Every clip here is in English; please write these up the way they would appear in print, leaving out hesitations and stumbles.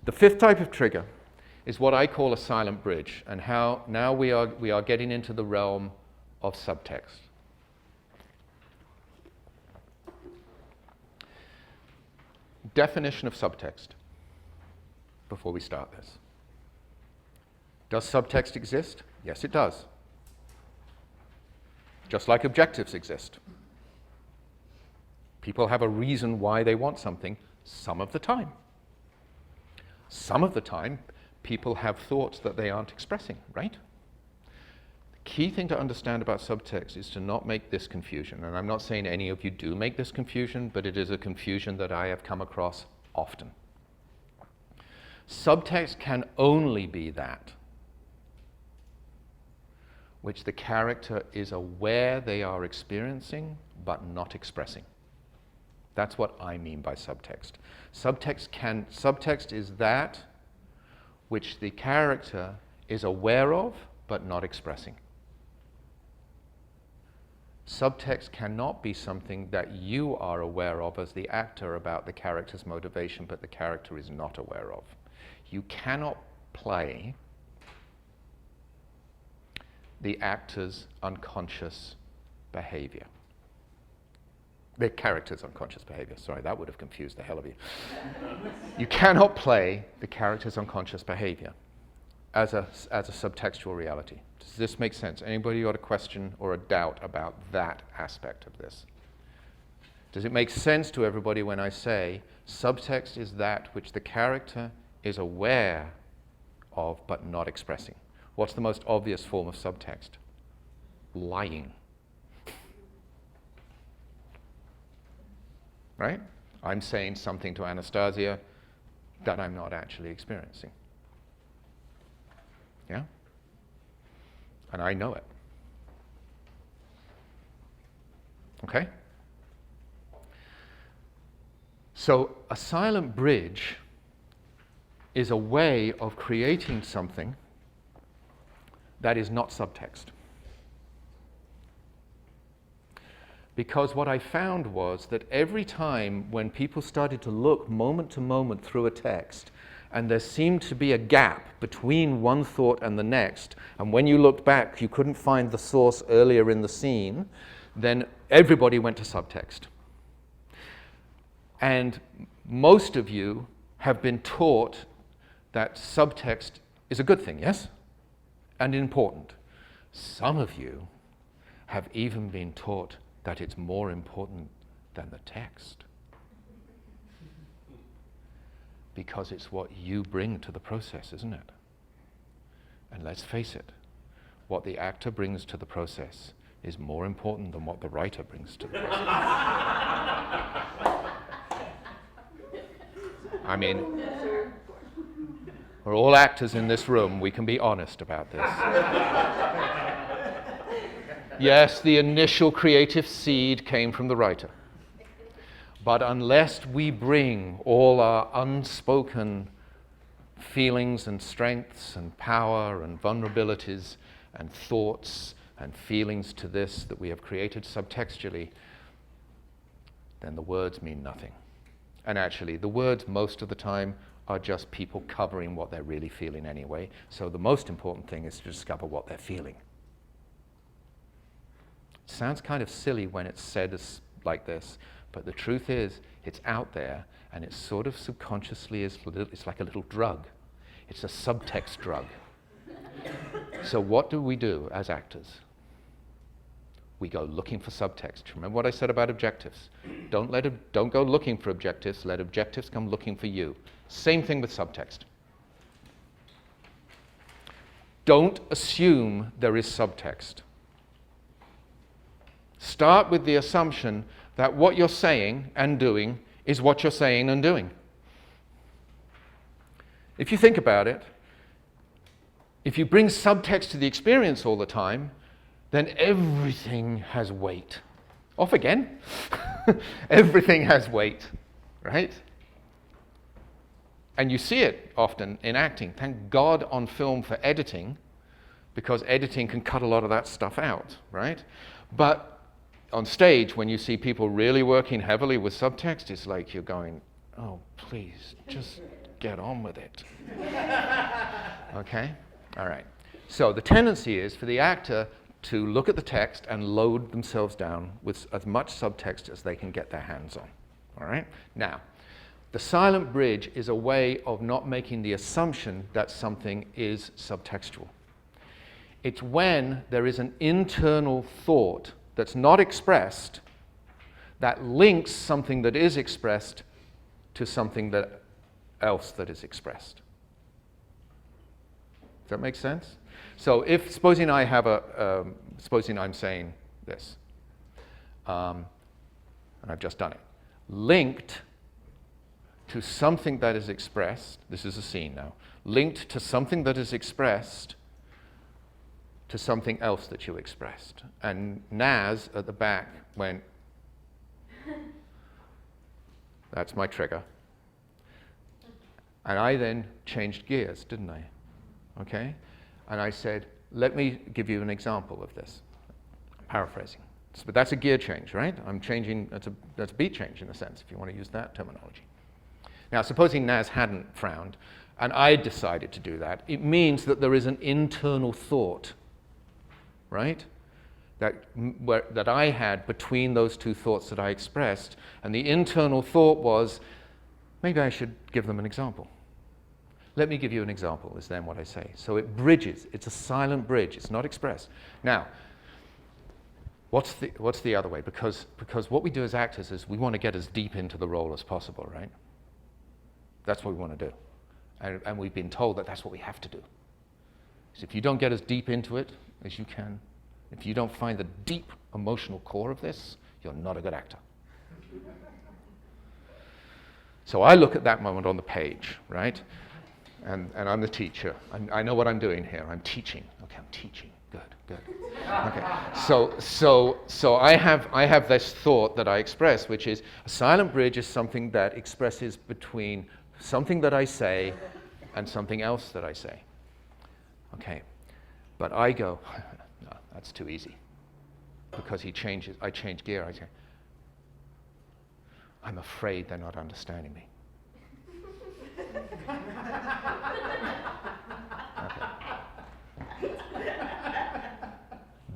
The fifth type of trigger is what I call a silent bridge, and how now we are getting into the realm of subtext. Definition of subtext before we start this. Does subtext exist? Yes, it does. Just like objectives exist. People have a reason why they want something some of the time. Some of the time, people have thoughts that they aren't expressing, right? The key thing to understand about subtext is to not make this confusion. And I'm not saying any of you do make this confusion, but it is a confusion that I have come across often. Subtext can only be that which the character is aware they are experiencing but not expressing. That's what I mean by subtext. Subtext is that which the character is aware of but not expressing. Subtext cannot be something that you are aware of as the actor about the character's motivation, but the character is not aware of. You cannot play the actor's unconscious behavior. The character's unconscious behavior. Sorry, that would have confused the hell of you. You cannot play the character's unconscious behavior as a subtextual reality. Does this make sense? Anybody got a question or a doubt about that aspect of this? Does it make sense to everybody when I say subtext is that which the character is aware of but not expressing? What's the most obvious form of subtext? Lying. Right? I'm saying something to Anastasia that I'm not actually experiencing. Yeah? And I know it. Okay? So a silent bridge is a way of creating something that is not subtext. Because what I found was that every time when people started to look moment to moment through a text, and there seemed to be a gap between one thought and the next, and when you looked back you couldn't find the source earlier in the scene, then everybody went to subtext. And most of you have been taught that subtext is a good thing, yes? And important. Some of you have even been taught that it's more important than the text. Because it's what you bring to the process, isn't it? And let's face it, what the actor brings to the process is more important than what the writer brings to the process. I mean, we're all actors in this room. We can be honest about this. Yes, the initial creative seed came from the writer. But unless we bring all our unspoken feelings and strengths and power and vulnerabilities and thoughts and feelings to this that we have created subtextually, then the words mean nothing. And actually, the words most of the time are just people covering what they're really feeling anyway. So the most important thing is to discover what they're feeling. It sounds kind of silly when it's said like this, but the truth is, it's out there, and it's sort of subconsciously, it's like a little drug. It's a subtext drug. So what do we do as actors? We go looking for subtext. Remember what I said about objectives? Don't go looking for objectives, let objectives come looking for you. Same thing with subtext. Don't assume there is subtext. Start with the assumption that what you're saying and doing is what you're saying and doing. If you think about it, if you bring subtext to the experience all the time, then everything has weight. Off again. Everything has weight, right? And you see it often in acting. Thank God on film for editing, because editing can cut a lot of that stuff out, right? But on stage, when you see people really working heavily with subtext, it's like you're going, oh, please, just get on with it. Okay? All right. So the tendency is for the actor to look at the text and load themselves down with as much subtext as they can get their hands on. All right? Now, the silent bridge is a way of not making the assumption that something is subtextual. It's when there is an internal thought that's not expressed that links something that is expressed to something else that is expressed. Does that make sense? So supposing I have supposing I'm saying this, and I've just done it, linked to something that is expressed, this is a scene now, linked to something that is expressed to something else that you expressed. And Naz at the back went, that's my trigger. And I then changed gears, didn't I? Okay? And I said, let me give you an example of this. I'm paraphrasing. But that's a gear change, right? I'm changing, that's a beat change in a sense, if you want to use that terminology. Now, supposing Naz hadn't frowned, and I decided to do that, it means that there is an internal thought, right? That I had between those two thoughts that I expressed, and the internal thought was, maybe I should give them an example. Let me give you an example, is then what I say. So it bridges. It's a silent bridge. It's not expressed. Now, what's the other way? Because what we do as actors is we want to get as deep into the role as possible, right? That's what we want to do. And we've been told that that's what we have to do. So if you don't get as deep into it as you can, if you don't find the deep emotional core of this, you're not a good actor. So I look at that moment on the page, right? And I'm the teacher. I know what I'm doing here. I'm teaching. Okay, I'm teaching. Good. Okay. So I have this thought that I express, which is a silent bridge is something that expresses between something that I say and something else that I say. Okay. But I go, no, that's too easy. Because I change gear. I say, I'm afraid they're not understanding me.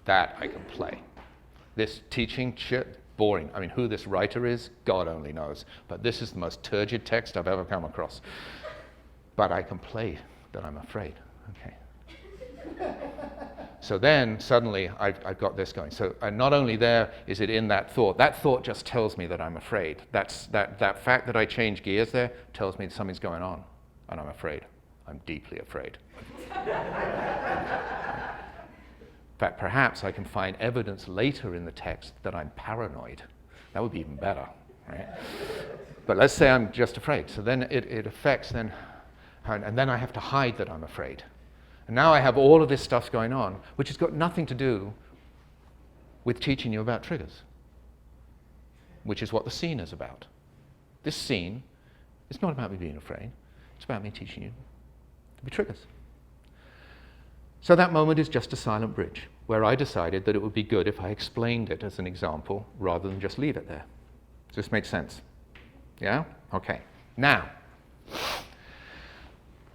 That I can play. This teaching shit, boring. I mean, who this writer is, God only knows. But this is the most turgid text I've ever come across. But I can play that I'm afraid. Okay. So then, suddenly, I've got this going. So not only there is it in that thought just tells me that I'm afraid. That fact that I change gears there tells me something's going on, and I'm afraid. I'm deeply afraid. In fact, perhaps I can find evidence later in the text that I'm paranoid. That would be even better, right? But let's say I'm just afraid. So then it affects then, and then I have to hide that I'm afraid. And now I have all of this stuff going on, which has got nothing to do with teaching you about triggers, which is what the scene is about. This scene is not about me being afraid. It's about me teaching you to be triggers. So that moment is just a silent bridge, where I decided that it would be good if I explained it as an example rather than just leave it there. Does this make sense? Yeah? Okay. Now,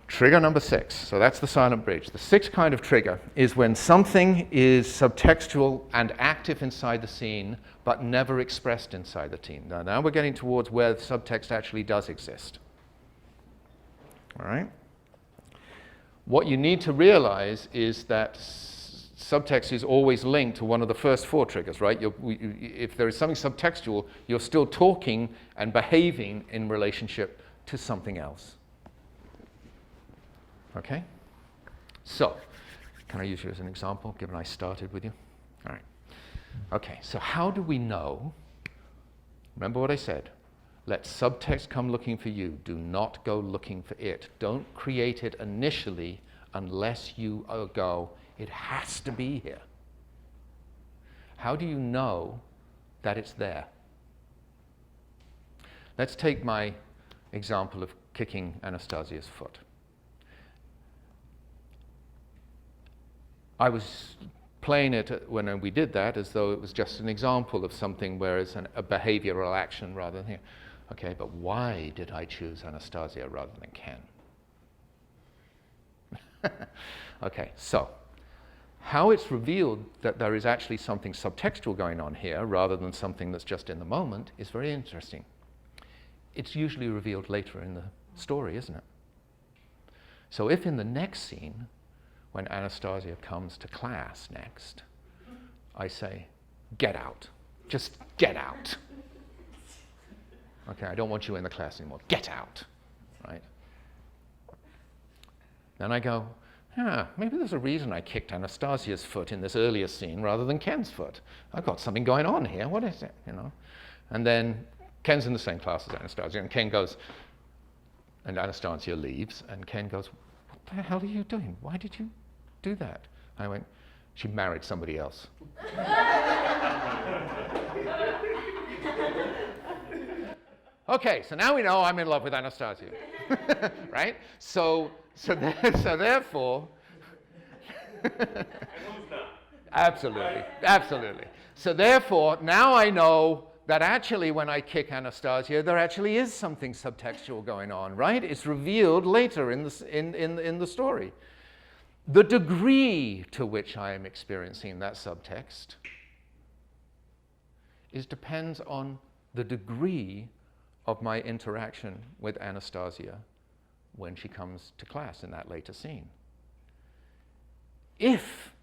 trigger number 6. So that's the silent bridge. The 6th kind of trigger is when something is subtextual and active inside the scene, but never expressed inside the scene. Now we're getting towards where the subtext actually does exist. All right? What you need to realize is that subtext is always linked to one of the first 4 triggers, right? If there is something subtextual, you're still talking and behaving in relationship to something else. Okay? So, can I use you as an example, given I started with you? All right. Okay, so how do we know? Remember what I said. Let subtext come looking for you. Do not go looking for it. Don't create it initially unless you go, it has to be here. How do you know that it's there? Let's take my example of kicking Anastasia's foot. I was playing it when we did that as though it was just an example of something where it's a behavioral action rather than here. Okay, but why did I choose Anastasia rather than Ken? Okay, so how it's revealed that there is actually something subtextual going on here rather than something that's just in the moment is very interesting. It's usually revealed later in the story, isn't it? So if in the next scene, when Anastasia comes to class next, I say, get out. Just get out. Okay, I don't want you in the class anymore. Get out, right? Then I go, maybe there's a reason I kicked Anastasia's foot in this earlier scene rather than Ken's foot. I've got something going on here. What is it, you know? And then Ken's in the same class as Anastasia, and Ken goes, and Anastasia leaves, and Ken goes, what the hell are you doing? Why did you do that? I went, she married somebody else. Okay, so now we know I'm in love with Anastasia, right? So therefore, absolutely. So therefore, now I know that actually when I kick Anastasia, there actually is something subtextual going on, right? It's revealed later in the story. The degree to which I am experiencing that subtext depends on the degree of my interaction with Anastasia when she comes to class in that later scene. If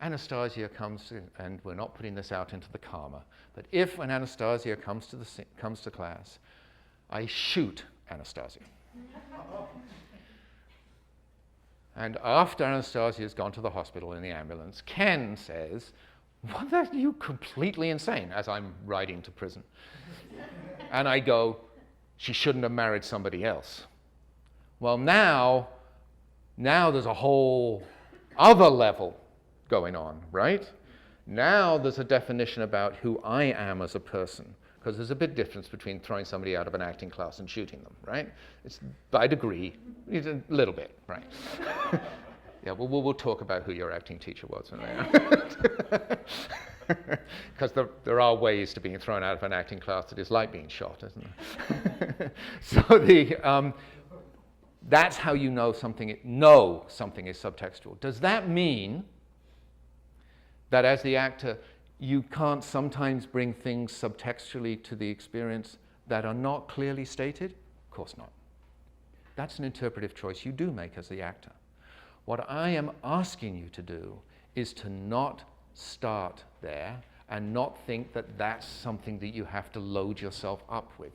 Anastasia comes, and we're not putting this out into the karma, but if when Anastasia comes to class, I shoot Anastasia. And after Anastasia's gone to the hospital in the ambulance, Ken says, "What, are you completely insane?" as I'm riding to prison. And I go, she shouldn't have married somebody else. Well, now there's a whole other level going on, right? Now there's a definition about who I am as a person, because there's a big difference between throwing somebody out of an acting class and shooting them, right? It's by degree, it's a little bit, right? Yeah, well, we'll talk about who your acting teacher was. Because there are ways to being thrown out of an acting class that is like being shot, isn't there? So that's how you know something is subtextual. Does that mean that as the actor, you can't sometimes bring things subtextually to the experience that are not clearly stated? Of course not. That's an interpretive choice you do make as the actor. What I am asking you to do is to not start there and not think that that's something that you have to load yourself up with.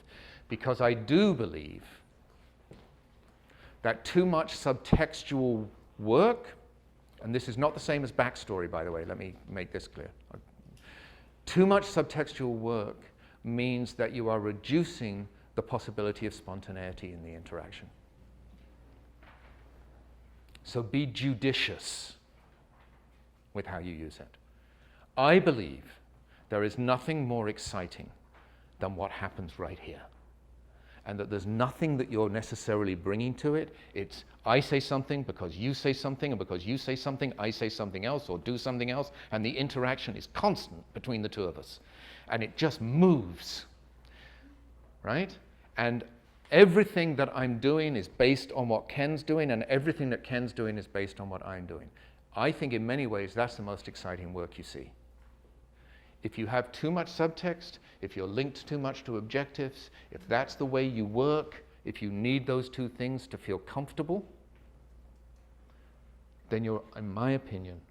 Because I do believe that too much subtextual work, and this is not the same as backstory, by the way, let me make this clear. Too much subtextual work means that you are reducing the possibility of spontaneity in the interaction. So be judicious with how you use it. I believe there is nothing more exciting than what happens right here. And that there's nothing that you're necessarily bringing to it. It's I say something because you say something, and because you say something, I say something else or do something else, and the interaction is constant between the two of us. And it just moves, right? And everything that I'm doing is based on what Ken's doing, and everything that Ken's doing is based on what I'm doing. I think in many ways that's the most exciting work you see. If you have too much subtext, if you're linked too much to objectives, if that's the way you work, if you need those two things to feel comfortable, then you're, in my opinion,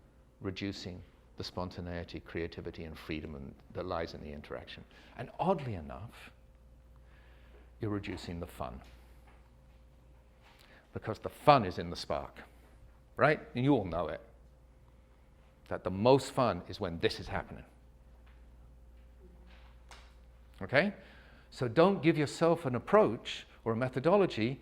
reducing the spontaneity, creativity, and freedom that lies in the interaction. And oddly enough, you're reducing the fun. Because the fun is in the spark, right? And you all know it. That the most fun is when this is happening. Okay? So don't give yourself an approach or a methodology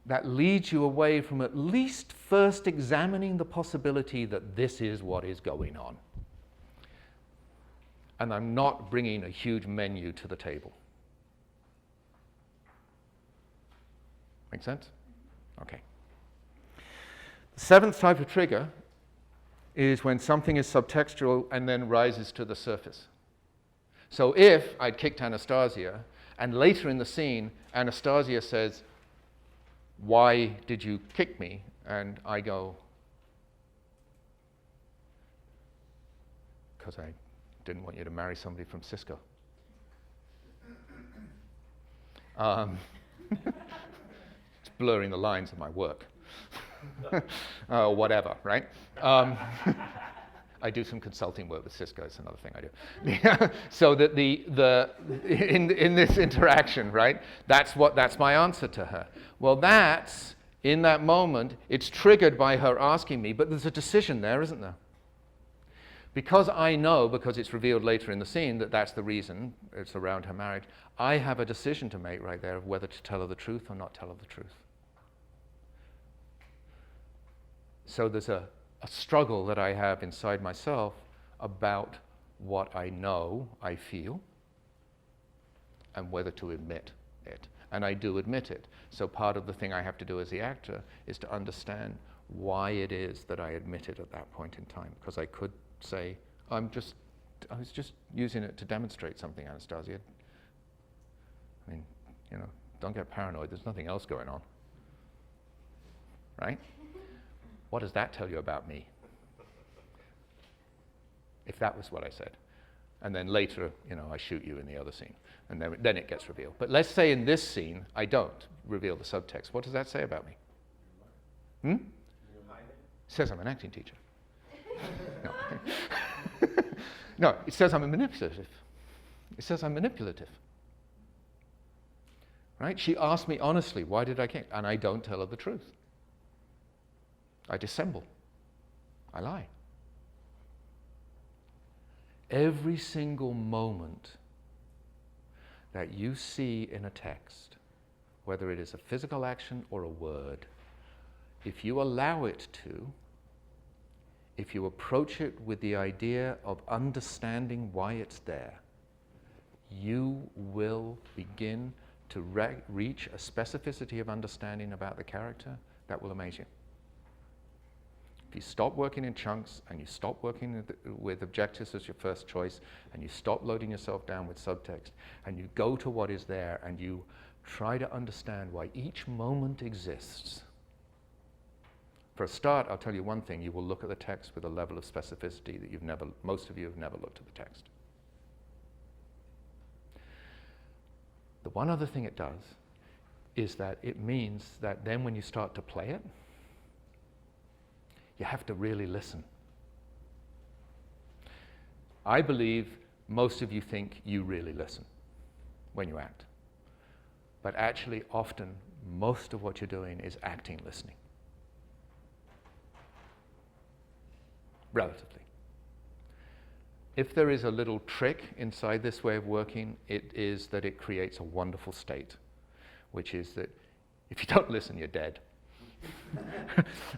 that leads you away from at least first examining the possibility that this is what is going on. And I'm not bringing a huge menu to the table. Make sense? Okay. The seventh type of trigger is when something is subtextual and then rises to the surface. So if I'd kicked Anastasia, and later in the scene, Anastasia says, "Why did you kick me?" And I go, "Because I didn't want you to marry somebody from Cisco." It's blurring the lines of my work. Or whatever, right? I do some consulting work with Cisco. It's another thing I do. So that in this interaction, right? That's my answer to her. Well, that's in that moment. It's triggered by her asking me, but there's a decision there, isn't there? Because I know, because it's revealed later in the scene that that's the reason. It's around her marriage. I have a decision to make right there of whether to tell her the truth or not tell her the truth. So there's a struggle that I have inside myself about what I know, I feel, and whether to admit it. And I do admit it. So part of the thing I have to do as the actor is to understand why it is that I admit it at that point in time. Because I could say, I was just using it to demonstrate something, Anastasia. I mean, don't get paranoid. There's nothing else going on. Right? What does that tell you about me? If that was what I said. And then later, I shoot you in the other scene. And then it gets revealed. But let's say in this scene, I don't reveal the subtext. What does that say about me? It says I'm an acting teacher. No. No, it says I'm manipulative. It says I'm manipulative. Right? She asked me honestly, why did I kick? And I don't tell her the truth. I dissemble. I lie. Every single moment that you see in a text, whether it is a physical action or a word, if you allow it to, if you approach it with the idea of understanding why it's there, you will begin to reach a specificity of understanding about the character that will amaze you. If you stop working in chunks and you stop working with objectives as your first choice and you stop loading yourself down with subtext and you go to what is there and you try to understand why each moment exists. For a start, I'll tell you one thing, you will look at the text with a level of specificity that most of you have never looked at the text. The one other thing it does is that it means that then when you start to play it, you have to really listen. I believe most of you think you really listen when you act. But actually, often, most of what you're doing is acting listening. Relatively. If there is a little trick inside this way of working, it is that it creates a wonderful state, which is that if you don't listen, you're dead.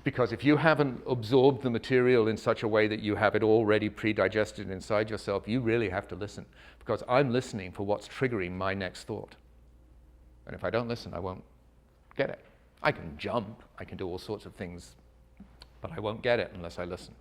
Because if you haven't absorbed the material in such a way that you have it already pre-digested inside yourself, you really have to listen. Because I'm listening for what's triggering my next thought. And if I don't listen, I won't get it. I can jump, I can do all sorts of things, but I won't get it unless I listen.